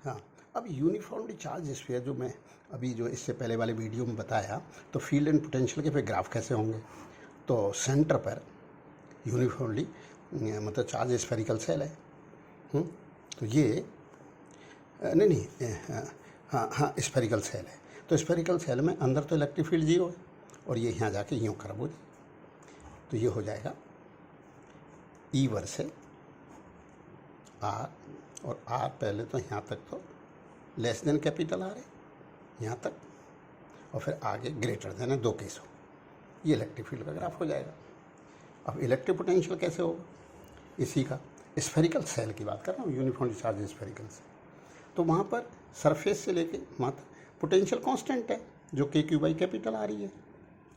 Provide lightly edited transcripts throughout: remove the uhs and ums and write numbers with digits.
हाँ, अब uniformly charge sphere जो मैं अभी जो इससे पहले वाले वीडियो में बताया, तो फील्ड एंड पोटेंशियल के फिर ग्राफ कैसे होंगे। तो सेंटर पर यूनिफॉर्मली मतलब चार्ज स्फेरिकल सेल है। तो ये नहीं नहीं हाँ हाँ स्फेरिकल सेल है। तो स्फेरिकल सेल में अंदर तो इलेक्ट्रिक फील्ड जीरो है और ये यहाँ जाके यूँ खराब हो जाए, तो ये हो जाएगा ई वर्से आर, और आर पहले तो यहाँ तक तो लेस देन कैपिटल आर है यहाँ तक, और फिर आगे ग्रेटर देन है, दो केस हो। ये इलेक्ट्रिक फील्ड का ग्राफ हो जाएगा। अब इलेक्ट्रिक पोटेंशियल कैसे होगा, इसी का स्फेरिकल सेल की बात कर रहा हूँ, यूनिफॉर्मली चार्ज स्फेरिकल सेल। तो वहाँ पर सरफेस से लेके वहाँ तक पोटेंशियल कांस्टेंट है जो के क्यू बाई कैपिटल आ रही है,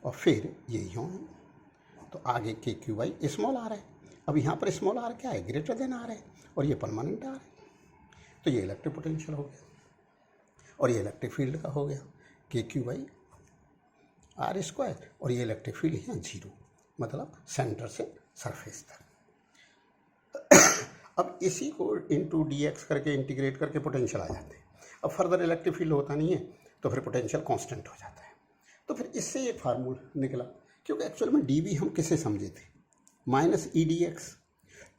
और फिर ये यूँ है, तो आगे के क्यू बाई स्मॉल आर है। अब यहाँ पर स्मॉल आर क्या है, ग्रेटर देन आर है, और ये परमानेंट आर है। तो ये इलेक्ट्रिक पोटेंशियल हो गया, और ये इलेक्ट्रिक फील्ड का हो गया k q by are square, और ये इलेक्ट्रिक फील्ड यहाँ जीरो, मतलब सेंटर से सरफेस तक। अब इसी को इंटू डी एक्स करके इंटीग्रेट करके पोटेंशियल आ जाते हैं। अब फर्दर इलेक्ट्रिक फील्ड होता नहीं है, तो फिर पोटेंशियल कांस्टेंट हो जाता है। तो फिर इससे ये फार्मूला निकला, क्योंकि एक्चुअल में डी वी हम किसे समझे थे, माइनस ई डी एक्स।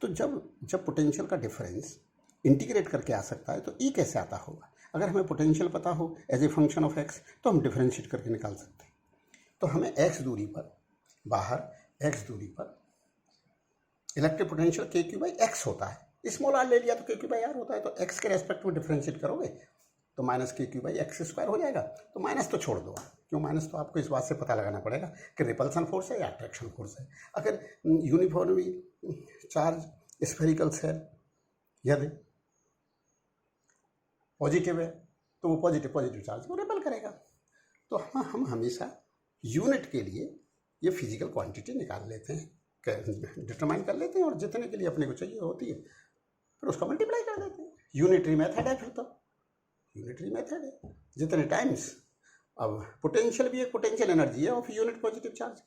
तो जब पोटेंशियल का डिफरेंस इंटीग्रेट करके आ सकता है, तो ई कैसे आता होगा। अगर हमें पोटेंशियल पता हो as a function of x, तो हम डिफरेंशिएट करके निकाल सकते हैं। तो हमें एक्स दूरी पर, बाहर एक्स दूरी पर इलेक्ट्रिक पोटेंशियल के क्यू बाई एक्स होता है, स्मॉल आर ले लिया तो के क्यू बाई आर होता है। तो एक्स के रेस्पेक्ट में डिफरेंशिएट करोगे तो माइनस के क्यू बाई एक्स स्क्वायर हो जाएगा। तो माइनस तो छोड़ दो, क्यों माइनस, तो आपको इस बात से पता लगाना पड़ेगा कि रिपल्सन फोर्स है या अट्रैक्शन फोर्स है। अगर यूनिफॉर्मली चार्ज स्फेरिकल सेल यदि पॉजिटिव है, तो वो पॉजिटिव चार्ज को रिपल करेगा। तो हम हमेशा यूनिट के लिए ये फिजिकल क्वांटिटी निकाल लेते हैं, डिटरमाइन कर लेते हैं, और जितने के लिए अपने को चाहिए होती है फिर उसका मल्टीप्लाई कर देते हैं। यूनिटरी मेथड है, फिर तो यूनिटरी मेथड है जितने टाइम्स। अब पोटेंशियल भी एक पोटेंशियल एनर्जी है ऑफ यूनिट पॉजिटिव चार्ज,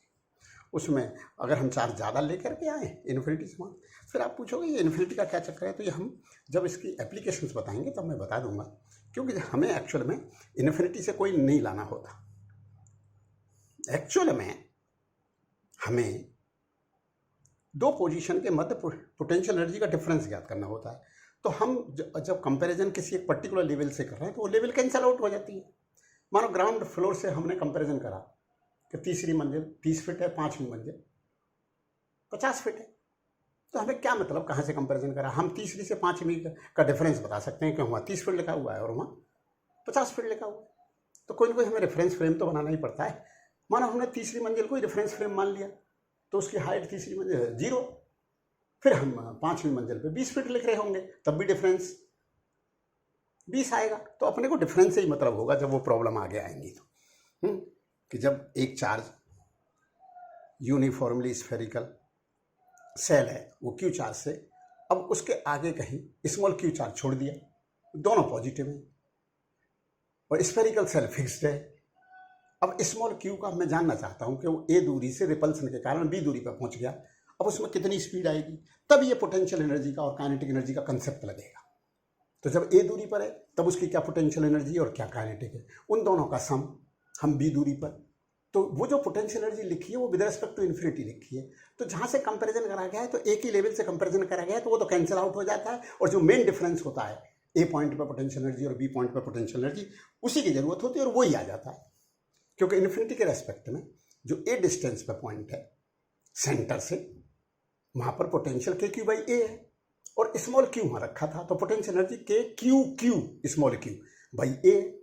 उसमें अगर हम चार्ज ज़्यादा लेकर के आए इन्फिनिटी से वहाँ, फिर आप पूछोगे ये इन्फिनिटी का क्या चक्कर है। तो ये हम जब इसकी एप्लीकेशंस बताएंगे तब मैं बता दूंगा, क्योंकि हमें एक्चुअल में इन्फिनिटी से कोई नहीं लाना होता। एक्चुअल में हमें दो पोजीशन के मध्य पोटेंशियल एनर्जी का डिफरेंस ज्ञात करना होता है। तो हम जब कंपैरिजन किसी एक पर्टिकुलर लेवल से कर रहे हैं, तो वो लेवल कैंसल आउट हो जाती है। मानो ग्राउंड फ्लोर से हमने कंपैरिजन करा कि तीसरी मंजिल 30 फीट है, पाँचवीं मंजिल 50 फीट है, तो हमें क्या मतलब कहाँ से कंपैरिजन करा। हम तीसरी से पाँचवीं का डिफरेंस बता सकते हैं कि वहाँ 30 फीट लिखा हुआ है और वहाँ 50 फीट लिखा हुआ है। तो कोई ना कोई हमें रेफरेंस फ्रेम तो बनाना ही पड़ता है। मानो हमने तीसरी मंजिल को ही रेफरेंस फ्रेम मान लिया, तो उसकी हाइट तीसरी मंजिल 0, फिर हम पाँचवीं मंजिल पे 20 फीट लिख रहे होंगे, तब भी डिफरेंस 20 आएगा। तो अपने को डिफरेंस से ही मतलब होगा जब वो प्रॉब्लम आगे आएंगी तो कि जब एक चार्ज यूनिफॉर्मली स्फेरिकल सेल है वो क्यू चार्ज से, अब उसके आगे कहीं स्मॉल क्यू चार्ज छोड़ दिया, दोनों पॉजिटिव हैं और स्फेरिकल सेल फिक्स्ड है। अब स्मॉल क्यू का मैं जानना चाहता हूं कि वो ए दूरी से रिपल्सन के कारण बी दूरी पर पहुंच गया, अब उसमें कितनी स्पीड आएगी, तब ये पोटेंशियल एनर्जी का और काइनेटिक एनर्जी का कंसेप्ट लगेगा। तो जब ए दूरी पर है तब उसकी क्या पोटेंशियल एनर्जी और क्या काइनेटिक है, उन दोनों का सम हम बी दूरी पर, तो वो जो पोटेंशियल एनर्जी लिखी है वो विद रिस्पेक्ट टू इन्फिनिटी लिखी है। तो जहाँ से कंपैरिजन करा गया है, तो एक ही लेवल से कंपैरिजन करा गया है, तो वो तो कैंसिल आउट हो जाता है, और जो मेन डिफरेंस होता है ए पॉइंट पर पोटेंशियल एनर्जी और बी पॉइंट पर पोटेंशियल एनर्जी, उसी की जरूरत होती है और वही आ जाता है। क्योंकि इन्फिनिटी के रेस्पेक्ट में जो ए डिस्टेंस पे पॉइंट है सेंटर से, वहां पर पोटेंशियल के क्यू बाई ए है और स्मॉल क्यू वहां रखा था, तो potential energy K Q Q small Q by A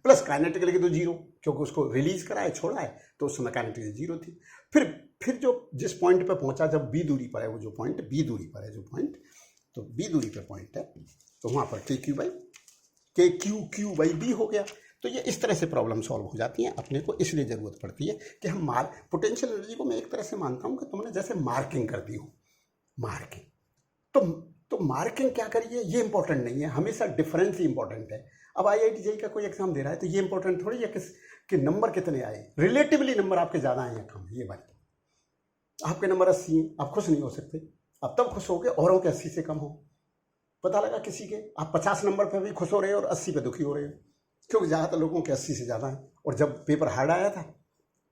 plus kinetic लगे तो 0, क्योंकि उसको रिलीज करा है, छोड़ा है, तो उस समय काइनेटिक 0 थी। फिर जो जिस पॉइंट पे पहुंचा, जब बी दूरी पर है, वो जो पॉइंट बी दूरी पर है जो पॉइंट, तो बी दूरी पे पॉइंट है, तो वहां पर के क्यू बाई बी हो गया। तो ये इस तरह से प्रॉब्लम सॉल्व हो जाती हैं। अपने को इसलिए ज़रूरत पड़ती है कि हम पोटेंशियल एनर्जी को मैं एक तरह से मानता हूँ कि तुमने जैसे मार्किंग कर दी हो, मार्किंग, तो मार्किंग क्या करिए ये इंपॉर्टेंट नहीं है, हमेशा डिफरेंस ही इंपॉर्टेंट है। अब IIT JEE का कोई एग्जाम दे रहा है तो ये इंपॉर्टेंट थोड़ी है कि नंबर कितने आए, रिलेटिवली नंबर आपके ज़्यादा आए या कम, ये बात। आपके नंबर 80 हैं, आप खुश नहीं हो सकते, आप तब खुश हो के औरों के 80 से कम हो, पता लगा किसी के आप 50 नंबर पे भी खुश हो रहे हो और 80 पे दुखी हो रहे हो, क्योंकि ज़्यादातर लोगों के 80 से ज़्यादा है, और जब पेपर हार्ड आया था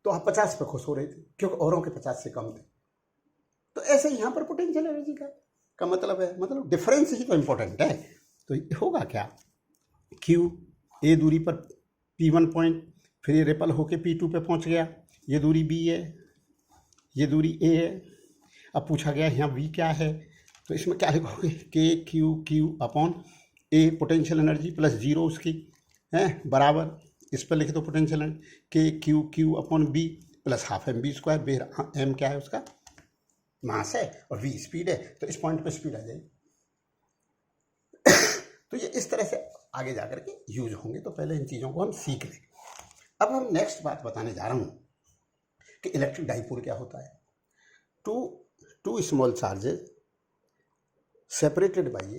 तो आप 50 पे खुश हो रहे थे क्योंकि औरों के 50 से कम थे। तो ऐसे यहाँ पर पोटेंशियल एनर्जी का मतलब है, मतलब डिफरेंस ही तो इम्पोर्टेंट है। तो होगा क्या, क्यू ए दूरी पर P1 पॉइंट, फिर ये रिपल होके P2 पे पहुँच गया, ये दूरी B है, ये दूरी A है। अब पूछा गया यहाँ V क्या है, तो इसमें क्या लिखोगे, K Q Q upon A potential energy plus 0 उसकी है बराबर, इस पर लिख दो potential energy K Q Q upon B plus half M B square, बेर एम क्या है उसका मास है और वी स्पीड है, तो इस पॉइंट पे स्पीड आ जाएगी। तो ये इस तरह से आगे जाकर के यूज होंगे, तो पहले इन चीज़ों को हम सीख लें। अब हम नेक्स्ट बात बताने जा रहा हूँ कि इलेक्ट्रिक डाइपोल क्या होता है। Two small charges separated by a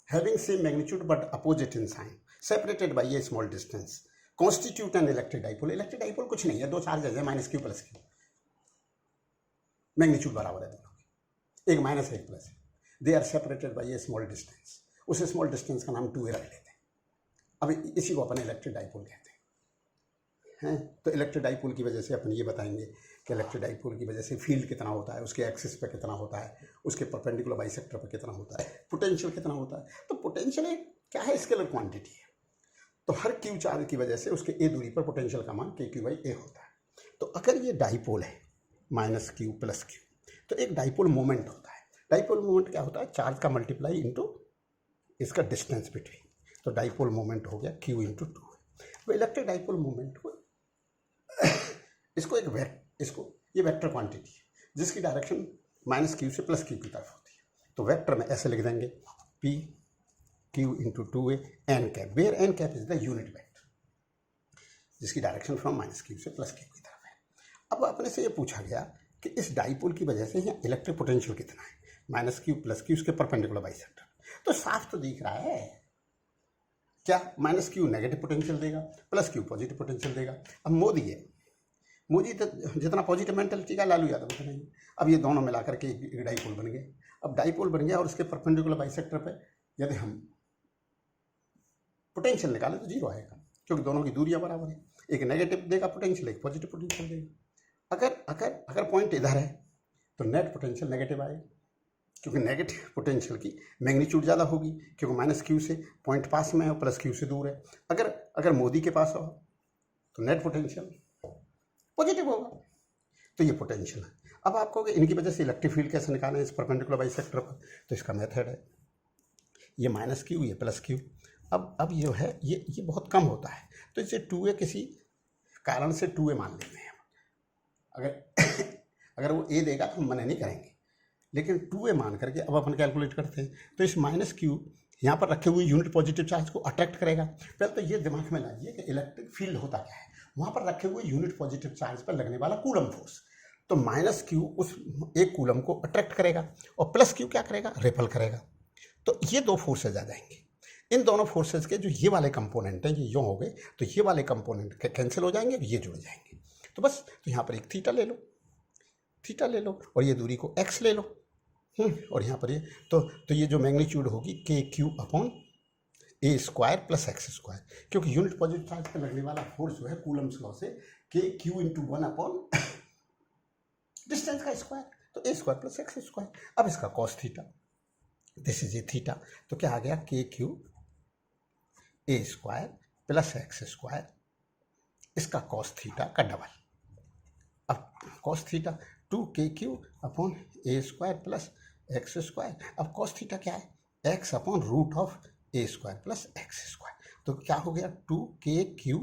having same magnitude but opposite in sign separated by a small distance constitute an electric dipole। Electric dipole कुछ नहीं है, दो चार्जेस है minus q plus q, magnitude बराबर है दोनों की, एक माइनस एक प्लस है, they are separated by a small distance. उस स्मॉल डिस्टेंस का नाम 2a रख लेते हैं। अब इसी को अपन इलेक्ट्रिक डाइपोल कहते हैं। तो इलेक्ट्रिक डाइपोल की वजह से अपन ये बताएंगे कि इलेक्ट्रिक डाइपोल की वजह से फील्ड कितना होता है, उसके एक्सिस पे कितना होता है, उसके परपेंडिकुलर बाइसेक्टर पे कितना होता है, पोटेंशियल कितना होता है। तो पोटेंशियल एक क्या है, स्केलर क्वांटिटी है। तो हर क्यू चार्ज की वजह से उसके ए दूरी पर पोटेंशियल का मान के क्यू बाई ए होता है। तो अगर ये डाइपोल है माइनस क्यू प्लस क्यू, तो एक डाइपोल मोमेंट होता है। डाइपोल मोमेंट क्या होता है, चार्ज का मल्टीप्लाई इंटू इसका डिस्टेंस बिटवीन, तो डाइपोल मोमेंट हो गया क्यू इंटू 2। तो इलेक्ट्रिक डाइपोल मोमेंट को इसको ये वेक्टर क्वांटिटी है जिसकी डायरेक्शन माइनस क्यू से प्लस क्यू की तरफ होती है। तो वेक्टर में ऐसे लिख देंगे p q into 2a n cap, where n cap is the unit vector जिसकी डायरेक्शन फ्रॉम माइनस क्यू से प्लस क्यू की तरफ है। अब अपने से ये पूछा गया कि इस डाइपोल की वजह से यहाँ इलेक्ट्रिक पोटेंशियल कितना है, माइनस क्यू प्लस क्यू उसके परपेंडिकुलर बाइसेक्टर। तो साफ तो दिख रहा है क्या, माइनस क्यू नेगेटिव पोटेंशियल देगा, प्लस क्यू पॉजिटिव पोटेंशियल देगा। अब मोदी तो जितना पॉजिटिव मेंटलिटी का, लालू यादव उतना ही। अब ये दोनों मिलाकर के एक डाइपोल बन गए। अब डाइपोल बन गया और उसके परपेंडिकुलर बाइसेक्टर पे यदि हम पोटेंशियल निकालें तो 0 आएगा, क्योंकि दोनों की दूरियां बराबर है। एक नेगेटिव देगा पोटेंशियल, एक पॉजिटिव पोटेंशियल देगा। अगर पॉइंट इधर है तो नेट पोटेंशियल नेगेटिव आएगा, क्योंकि नेगेटिव पोटेंशियल की मैग्नीट्यूड ज़्यादा होगी, क्योंकि माइनस क्यू से पॉइंट पास में है और प्लस क्यू से दूर है। अगर मोदी के पास हो तो नेट पोटेंशियल पॉजिटिव होगा। तो ये पोटेंशियल है। अब आप कहोगे इनकी वजह से इलेक्ट्रिक फील्ड कैसे निकालें इस परपेंडिकुलर बाइसेक्टर पर, तो इसका मेथड है ये माइनस क्यू ये प्लस क्यू। अब ये है ये बहुत कम होता है, तो इसे 2a किसी कारण से 2a मान लेते हैं। अगर वो a देगा तो हम मना नहीं करेंगे, लेकिन 2a मान करके अब अपन कैलकुलेट करते हैं। तो इस माइनस क्यू यहाँ पर रखे हुए यूनिट पॉजिटिव चार्ज को अट्रैक्ट करेगा। पहले तो ये दिमाग में लाइए कि इलेक्ट्रिक फील्ड होता क्या है, वहाँ पर रखे हुए यूनिट पॉजिटिव चार्ज पर लगने वाला कूलम फोर्स। तो माइनस क्यू उस एक कूलम को अट्रैक्ट करेगा और प्लस क्यू क्या करेगा, रेपल करेगा। तो ये दो फोर्सेज आ जाएंगे। इन दोनों फोर्सेज के जो ये वाले कंपोनेंट हैं ये यूँ हो गए, तो ये वाले कंपोनेंट कैंसिल हो जाएंगे, ये जुड़ जाएंगे। तो बस तो यहाँ पर एक थीटा ले लो और ये दूरी को x ले लो, और यहाँ पर ये तो ये जो मैग्नीट्यूड होगी के q upon a square plus x square, क्योंकि यूनिट पॉजिटिव चार्ज पर लगने वाला फोर्स जो है कूलम्स लॉ से k q into 1 upon distance का स्क्वायर, तो a square plus x square. अब इसका cos theta, this is a theta, तो क्या आ गया k q a square plus x square, इसका कॉस थीटा का डबल। अब cos theta 2kq upon a square plus x square. अब कॉस थीटा क्या है, x upon root of a square plus x square. तो क्या हो गया 2kq,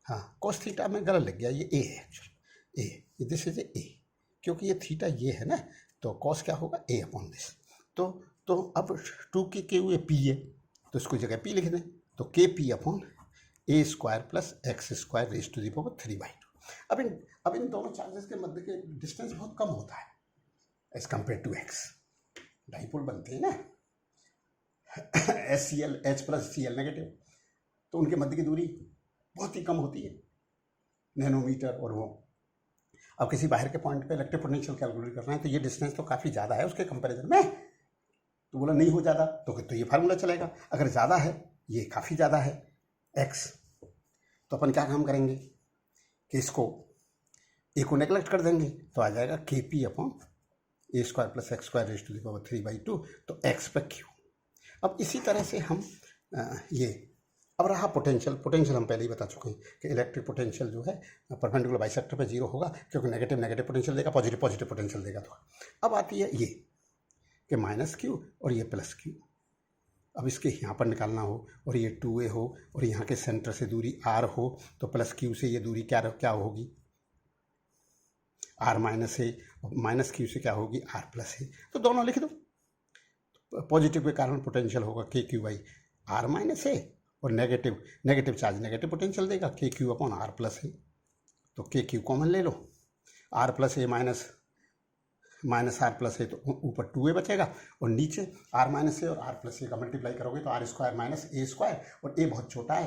हाँ कॉस थीटा में गलत लग गया, ये a है एक्चुअली, a दिस इज ए, क्योंकि ये थीटा ये है ना, तो कॉस क्या होगा a अपॉन दिस। तो अब 2kq ये p है, तो इसको जगह p लिख दें, तो kp upon a square plus x square raise to the power 3/2। अब इन दोनों चार्जेस के मध्य के डिस्टेंस बहुत कम होता है as compare to x. Dipole बनते हैं ना HCl H plus Cl negative, तो उनके मध्य की दूरी बहुत ही कम होती है, नैनोमीटर और वो। अब किसी बाहर के पॉइंट पे इलेक्ट्रिक पोटेंशियल कैलकुलेट करना है तो ये डिस्टेंस तो काफ़ी ज़्यादा है उसके कंपैरिजन में। तो बोला नहीं हो ज़्यादा तो ये फार्मूला चलेगा, अगर ज़्यादा है ये काफ़ी ज़्यादा है x, तो अपन क्या काम करेंगे कि इसको ए को नेगलेक्ट कर देंगे तो आ जाएगा k p upon a square plus x square raise to the power 3/2, तो x पे q। अब इसी तरह से हम ये अब रहा पोटेंशियल हम पहले ही बता चुके हैं कि इलेक्ट्रिक पोटेंशियल जो है परपेंडिकुलर बाइसेक्टर पे 0 होगा, क्योंकि नेगेटिव पोटेंशियल देगा, पॉजिटिव पोटेंशियल देगा। तो अब आती है ये कि माइनस क्यू और ये प्लस क्यू। अब इसके यहाँ पर निकालना हो और ये 2a हो और यहाँ के सेंटर से दूरी r हो, तो प्लस क्यू से ये दूरी क्या होगी r माइनस ए, और माइनस क्यू से क्या होगी r प्लस ए। तो दोनों लिख दो, पॉजिटिव के कारण पोटेंशियल होगा k q by r minus a, और नेगेटिव चार्ज नेगेटिव पोटेंशियल देगा k q upon r plus a. तो के क्यू कॉमन ले लो, r plus a minus r plus a, तो ऊपर 2a बचेगा और नीचे आर माइनस ए और आर प्लस ए का मल्टीप्लाई करोगे तो r square minus a square, और ए बहुत छोटा है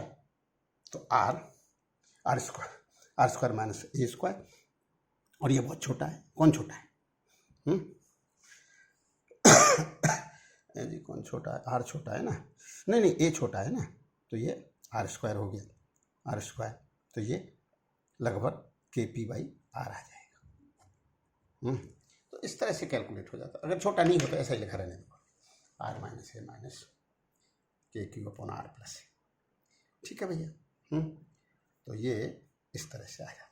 तो r square minus a square, और ये बहुत छोटा है। कौन छोटा है जी, कौन छोटा है? आर छोटा है ना, नहीं ए छोटा है ना, तो ये आर स्क्वायर हो गया, आर स्क्वायर, तो ये लगभग के पी बाई आर आ जाएगा। तो इस तरह से कैलकुलेट हो जाता। अगर छोटा नहीं हो तो ऐसा ही लिखा रहने दो, आर माइनस ए माइनस के क्यू अपॉन आर प्लस ए। ठीक है भैया। तो ये इस तरह से आ जाता।